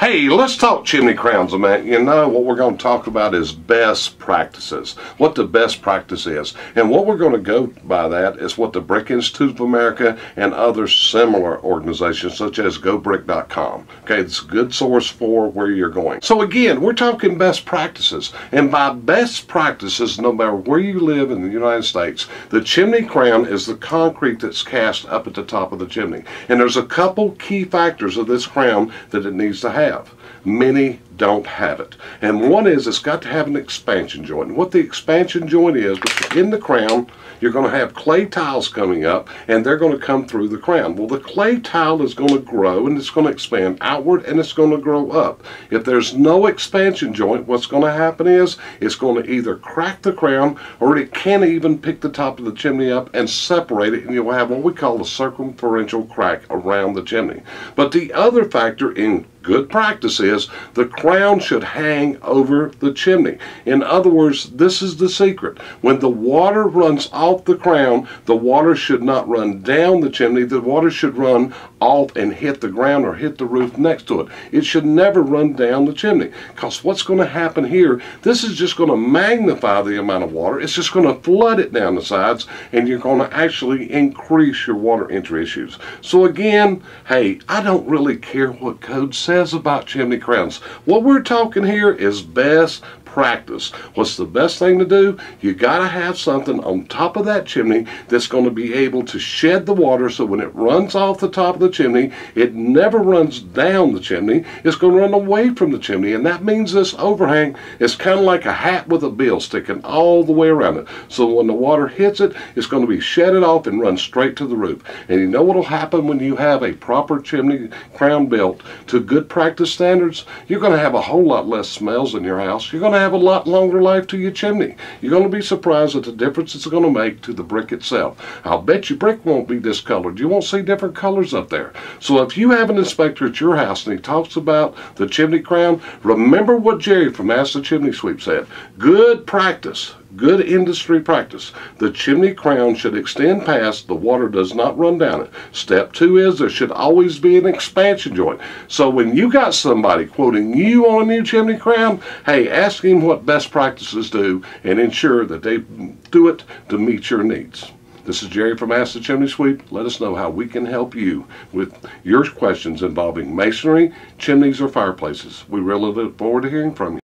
Hey, let's talk chimney crowns a minute. You know, what we're going to talk about is best practices, what the best practice is. And what we're going to go by that is what the Brick Institute of America and other similar organizations such as GoBrick.com. Okay, it's a good source for where you're going. So again, we're talking best practices. And by best practices, no matter where you live in the United States, the chimney crown is the concrete that's cast up at the top of the chimney. And there's a couple key factors of this crown that it needs to have. Many don't have it. And one is it's got to have an expansion joint. And what the expansion joint is, in the crown, you're going to have clay tiles coming up and they're going to come through the crown. Well, the clay tile is going to grow and it's going to expand outward and it's going to grow up. If there's no expansion joint, what's going to happen is it's going to either crack the crown or it can't even pick the top of the chimney up and separate it, and you'll have what we call a circumferential crack around the chimney. But the other factor in good practice is the crown should hang over the chimney. In other words, this is the secret. When the water runs off the crown, the water should not run down the chimney. The water should run off and hit the ground or hit the roof next to it. It should never run down the chimney, because what's going to happen here, this is just going to magnify the amount of water. It's just going to flood it down the sides, and you're going to actually increase your water entry issues. So again, hey, I don't really care what code says about chimney crowns. What we're talking here is best practice. What's the best thing to do? You got to have something on top of that chimney that's going to be able to shed the water, so when it runs off the top of the chimney, it never runs down the chimney. It's going to run away from the chimney, and that means this overhang is kind of like a hat with a bill sticking all the way around it. So when the water hits it, it's going to be shedded off and run straight to the roof. And you know what will happen when you have a proper chimney crown built to good practice standards? You're going to have a whole lot less smells in your house. You're going to have a lot longer life to your chimney. You're going to be surprised at the difference it's going to make to the brick itself. I'll bet your brick won't be discolored. You won't see different colors up there. So if you have an inspector at your house and he talks about the chimney crown, remember what Jerry from Ask the Chimney Sweep said. Good practice. Good industry practice. The chimney crown should extend past, the water does not run down it. Step 2 is there should always be an expansion joint. So when you got somebody quoting you on a new chimney crown, hey, ask him what best practices do and ensure that they do it to meet your needs. This is Jerry from Ask the Chimney Sweep. Let us know how we can help you with your questions involving masonry, chimneys, or fireplaces. We really look forward to hearing from you.